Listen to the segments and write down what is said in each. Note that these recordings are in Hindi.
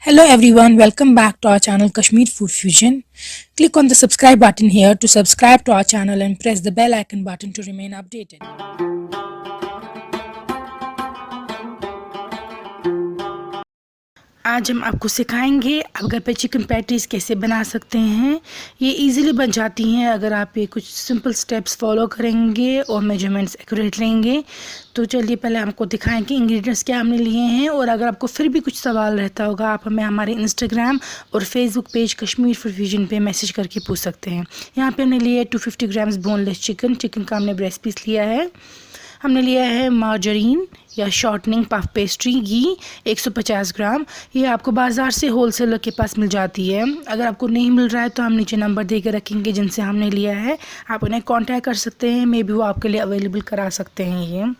Hello everyone, welcome back to our channel Kashmir Food Fusion. Click on the subscribe button here to subscribe to our channel and press the bell icon button to remain updated. आज हम आपको सिखाएंगे आप घर पे चिकन पैटीज़ कैसे बना सकते हैं। ये इजीली बन जाती हैं अगर आप ये कुछ सिंपल स्टेप्स फॉलो करेंगे और मेजरमेंट्स एक्यूरेट लेंगे। तो चलिए पहले आपको दिखाएं कि इंग्रेडिएंट्स क्या हमने लिए हैं, और अगर आपको फिर भी कुछ सवाल रहता होगा आप हमें हमारे इंस्टाग्राम और Facebook page Kashmir food fusion पे मैसेज करके पूछ सकते हैं। यहाँ पे हमने लिया है 250 ग्राम्स बोनलेस चिकन का हमने ब्रेस्ट पीस लिया है। हमने लिया है मार्जरीन या शॉर्टनिंग पफ पेस्ट्री घी 150 ग्राम। ये आपको बाज़ार से होलसेलर के पास मिल जाती है। अगर आपको नहीं मिल रहा है तो हम नीचे नंबर दे के रखेंगे जिनसे हमने लिया है, आप उन्हें कांटेक्ट कर सकते हैं, मे बी वो आपके लिए अवेलेबल करा सकते हैं।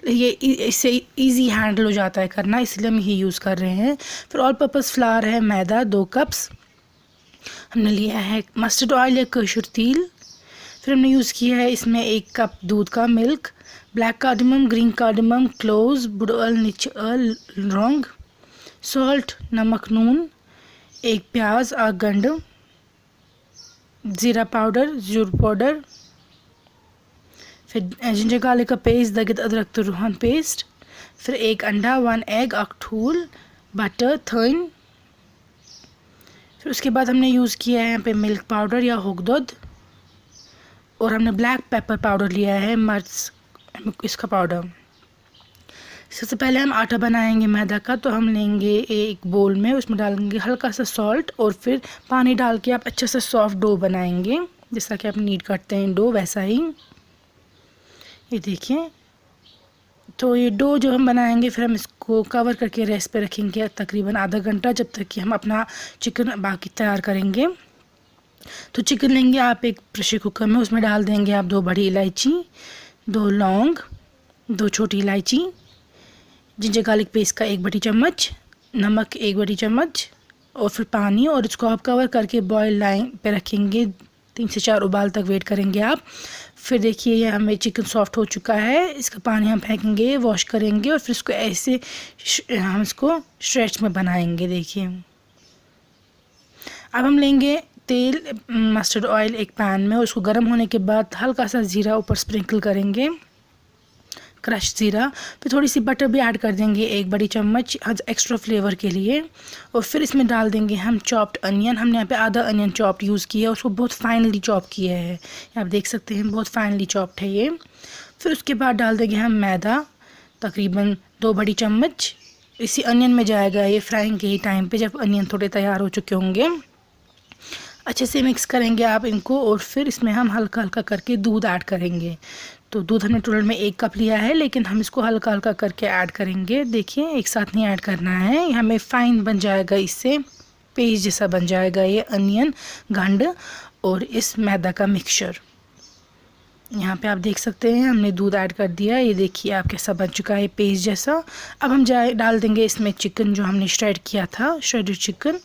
ये इससे इजी हैंडल हो जाता है करना, इसलिए हम यही यूज़ कर रहे हैं। फिर ऑल पर्पज़ फ्लावर है मैदा 2 कप्स। हमने लिया है मस्टर्ड ऑयल या कसूर तेल। फिर हमने यूज़ किया है इसमें 1 कप दूध का milk, black cardamom, green cardamom, cloves, बुडअल, निचअल, लौंग, सॉल्ट, नमक, नून, 1 प्याज गंड, ज़ीरा पाउडर, जूर पाउडर, फिर जिंजर गार्लिक का पेस्ट, दगत अदरक तो रूहन पेस्ट, फिर 1 अंडा, 1 एग, अखठूल, बटर, थर्न। फिर उसके बाद हमने यूज़ किया है यहाँ पे मिल्क पाउडर या हुक दूध, और हमने ब्लैक पेपर पाउडर लिया है, मिर्च इसका पाउडर। सबसे पहले हम आटा बनाएंगे मैदा का, तो हम लेंगे एक बोल में, उसमें डालेंगे हल्का सा सॉल्ट और फिर पानी डाल के आप अच्छा सा सॉफ्ट डो बनाएंगे, जैसा कि आप नीड करते हैं डो वैसा ही। ये देखिए, तो ये डो जो हम बनाएंगे फिर हम इसको कवर करके रेस्ट पे रखेंगे तकरीबन आधा घंटा, जब तक कि हम अपना चिकन बाकी तैयार करेंगे। तो चिकन लेंगे आप एक प्रेशर कुकर में, उसमें डाल देंगे आप 2 बड़ी इलायची, 2 लौंग, 2 छोटी इलायची, जिंजर गार्लिक पेस्ट का 1 बड़ी चम्मच, नमक 1 बड़ी चम्मच, और फिर पानी, और इसको आप कवर करके बॉयल लाइन पे रखेंगे। 3 से 4 उबाल तक वेट करेंगे आप। फिर देखिए ये हमें चिकन सॉफ्ट हो चुका है, इसका पानी हम फेंकेंगे, वॉश करेंगे, और फिर इसको ऐसे हम इसको स्ट्रेच में बनाएंगे। देखिए अब हम लेंगे तेल, मस्टर्ड ऑयल एक पैन में, उसको गर्म होने के बाद हल्का सा ज़ीरा ऊपर स्प्रिंकल करेंगे, क्रश ज़ीरा। फिर थोड़ी सी बटर भी ऐड कर देंगे 1 बड़ी चम्मच एक्स्ट्रा फ्लेवर के लिए, और फिर इसमें डाल देंगे हम चॉप्ड अनियन। हमने यहाँ पे आधा अनियन चॉप्ड यूज़ किया है, उसको बहुत फाइनली चॉप किया है, आप देख सकते हैं बहुत फाइनली चॉप्ड है ये। फिर उसके बाद डाल देंगे हम मैदा तकरीबन 2 बड़ी चम्मच, इसी अनियन में जाएगा ये फ्राइंग के ही टाइम पे, जब अनियन थोड़े तैयार हो चुके होंगे। अच्छे से मिक्स करेंगे आप इनको, और फिर इसमें हम हल्का हल्का करके दूध ऐड करेंगे। तो दूध हमने टोटल में 1 कप लिया है, लेकिन हम इसको हल्का हल्का करके ऐड करेंगे। देखिए एक साथ नहीं ऐड करना है, हमें फाइन बन जाएगा, इससे पेस्ट जैसा बन जाएगा ये अनियन गंड और इस मैदा का मिक्सचर। यहाँ पे आप देख सकते हैं हमने दूध ऐड कर दिया, ये देखिए आप कैसा बन चुका है पेस्ट जैसा। अब हम डाल देंगे इसमें चिकन जो हमने श्रेड किया था, श्रेडेड चिकन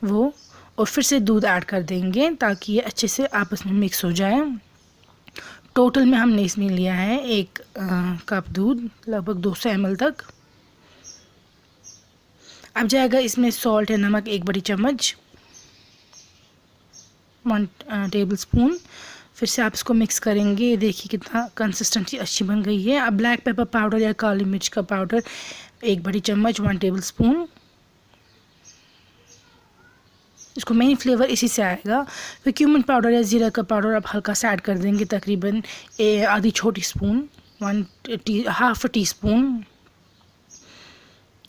वो, और फिर से दूध ऐड कर देंगे ताकि ये अच्छे से आपस में मिक्स हो जाए। टोटल में हमने इसमें लिया है 1 कप दूध, लगभग 200 ml तक। अब जाएगा इसमें सॉल्ट है, नमक 1 बड़ी चम्मच, 1 टेबल स्पून। फिर से आप इसको मिक्स करेंगे, ये देखिए कितना कंसिस्टेंसी अच्छी बन गई है। अब ब्लैक पेपर पाउडर या काली मिर्च का पाउडर 1 बड़ी चम्मच, 1 टेबल स्पून, इसको मेन फ्लेवर इसी से आएगा। फिर क्यूमिन पाउडर या ज़ीरा का पाउडर आप हल्का सा ऐड कर देंगे, तकरीबन आधी छोटी स्पून, हाफ टी स्पून।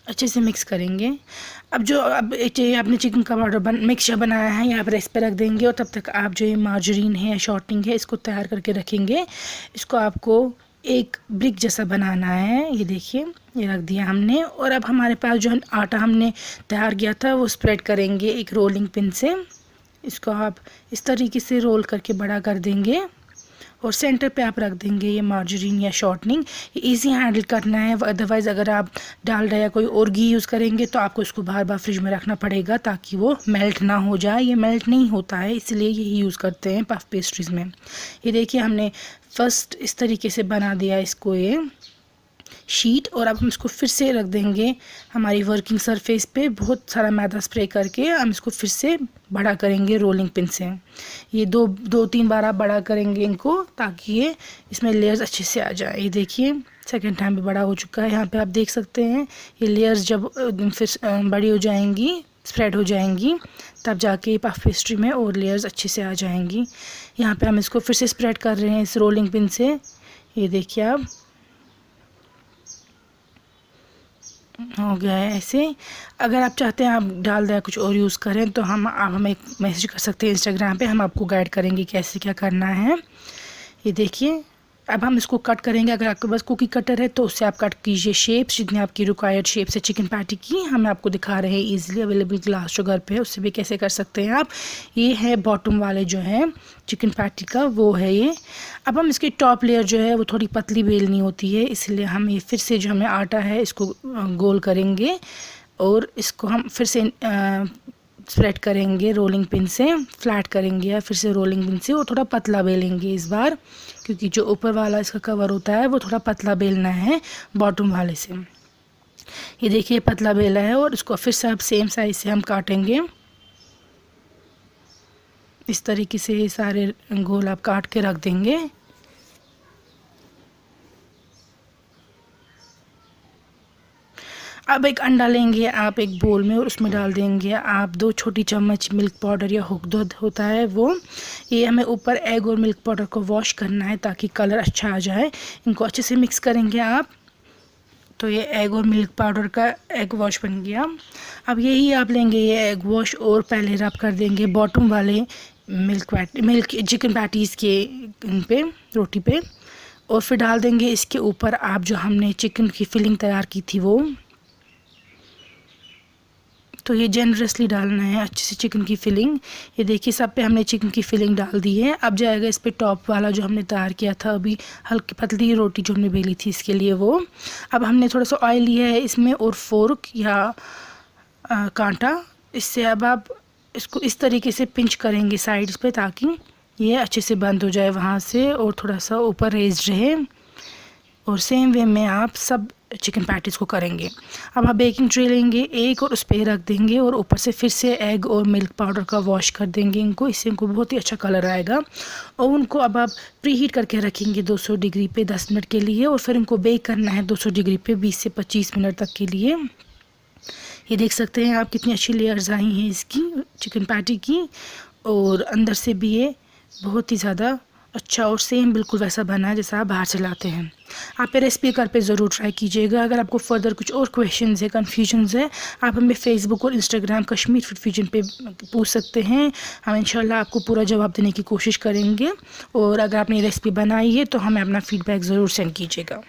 अच्छे से मिक्स करेंगे। अब जो आपने चिकन का पाउडर मिक्सचर बनाया है यहाँ पर रेस्ट पे रख देंगे, और तब तक आप जो ये मार्जरीन है या शॉर्टनिंग है इसको तैयार करके रखेंगे। इसको आपको एक ब्रिक जैसा बनाना है, ये देखिए ये रख दिया हमने। और अब हमारे पास जो आटा हमने तैयार किया था वो स्प्रेड करेंगे एक रोलिंग पिन से। इसको आप इस तरीके से रोल करके बड़ा कर देंगे, और सेंटर पे आप रख देंगे ये मार्जरीन या शॉर्टनिंग। ये इजी हैंडल करना है, अदरवाइज़ अगर आप डालडा या कोई और घी यूज़ करेंगे तो आपको इसको बार बार फ्रिज में रखना पड़ेगा ताकि वो मेल्ट ना हो जाए। ये मेल्ट नहीं होता है, इसलिए यही यूज़ करते हैं पफ पेस्ट्रीज़ में। ये देखिए हमने फर्स्ट इस तरीके से बना दिया इसको, ये शीट और अब हम इसको फिर से रख देंगे हमारी वर्किंग सरफेस पे। बहुत सारा मैदा स्प्रे करके हम इसको फिर से बड़ा करेंगे रोलिंग पिन से। ये दो तीन बार आप बड़ा करेंगे इनको, ताकि ये इसमें लेयर्स अच्छे से आ जाए। ये देखिए सेकेंड टाइम भी बड़ा हो चुका है। यहाँ पे आप देख सकते हैं ये लेयर्स जब फिर बड़ी हो जाएंगी, स्प्रेड हो जाएंगी, तब जाके पफ पेस्ट्री में और लेयर्स अच्छे से आ जाएंगी। यहाँ पे हम इसको फिर से स्प्रेड कर रहे हैं इस रोलिंग पिन से। ये देखिए आप हो गया है ऐसे। अगर आप चाहते हैं आप डाल दें कुछ और यूज़ करें तो आप हमें एक मैसेज कर सकते हैं इंस्टाग्राम पे, हम आपको गाइड करेंगे कैसे क्या करना है। ये देखिए अब हम इसको कट करेंगे। अगर आपके पास कुकी कटर है तो उससे आप कट कीजिए शेप्स, जितनी आपकी रिक्वायर्ड शेप्स है चिकन पैटी की। हम आपको दिखा रहे हैं इजीली अवेलेबल ग्लास जो घर पे है, उससे भी कैसे कर सकते हैं आप। ये है बॉटम वाले जो है चिकन पैटी का, वो है ये। अब हम इसकी टॉप लेयर जो है वो थोड़ी पतली बेलनी होती है, इसलिए हम ये फिर से जो हमें आटा है इसको गोल करेंगे और इसको हम फिर से स्प्रेड करेंगे रोलिंग पिन से, फ्लैट करेंगे या फिर से रोलिंग पिन से, और थोड़ा पतला बेलेंगे इस बार, क्योंकि जो ऊपर वाला इसका कवर होता है वो थोड़ा पतला बेलना है बॉटम वाले से। ये देखिए पतला बेला है और इसको फिर से अब सेम साइज से हम काटेंगे। इस तरीके से सारे गोल आप काट के रख देंगे। अब एक अंडा लेंगे आप एक बोल में और उसमें डाल देंगे आप 2 छोटी चम्मच मिल्क पाउडर या हुक दूध होता है वो। ये हमें ऊपर एग और मिल्क पाउडर को वॉश करना है ताकि कलर अच्छा आ जाए। इनको अच्छे से मिक्स करेंगे आप। तो ये एग और मिल्क पाउडर का एग वॉश बन गया। अब यही आप लेंगे ये एग वॉश और पहले रब कर देंगे बॉटम वाले मिल्क चिकन पैटीज़ के इन पे रोटी पे, और फिर डाल देंगे इसके ऊपर आप जो हमने चिकन की फिलिंग तैयार की थी वो। तो ये जनरसली डालना है अच्छे से चिकन की फिलिंग। ये देखिए सब पे हमने चिकन की फिलिंग डाल दी है। अब जाएगा इस पे टॉप वाला जो हमने तैयार किया था अभी, हल्की पतली रोटी जो हमने बेली थी इसके लिए वो। अब हमने थोड़ा सा ऑयल लिया है इसमें और फोर्क या कांटा, इससे अब आप इसको इस तरीके से पिंच करेंगे साइड्स पे ताकि ये अच्छे से बंद हो जाए वहाँ से और थोड़ा सा ऊपर रेज्ड रहे। और सेम वे में आप सब चिकन पैटीज़ को करेंगे। अब आप बेकिंग ट्रे लेंगे एक और उस पर रख देंगे और ऊपर से फिर से एग और मिल्क पाउडर का वॉश कर देंगे इनको, इससे इनको बहुत ही अच्छा कलर आएगा। और उनको अब आप प्री हीट करके रखेंगे 200 डिग्री पे 10 मिनट के लिए, और फिर इनको बेक करना है 200 डिग्री पे 20 से 25 मिनट तक के लिए। ये देख सकते हैं आप कितनी अच्छी लेयर्स आई हैं इसकी चिकन पैटी की, और अंदर से भी ये बहुत ही ज़्यादा अच्छा और सेम बिल्कुल वैसा बना है जैसा आप बाहर से लाते हैं। आप ये रेसिपी घर पे ज़रूर ट्राई कीजिएगा। अगर आपको फर्दर कुछ और क्वेश्चंस है, कन्फ्यूजन्स है, आप हमें फेसबुक और इंस्टाग्राम कश्मीर फूड फ्यूजन पे पूछ सकते हैं। हम इंशाल्लाह आपको पूरा जवाब देने की कोशिश करेंगे। और अगर आपने ये रेसिपी बनाई है तो हमें अपना फ़ीडबैक ज़रूर सेंड कीजिएगा।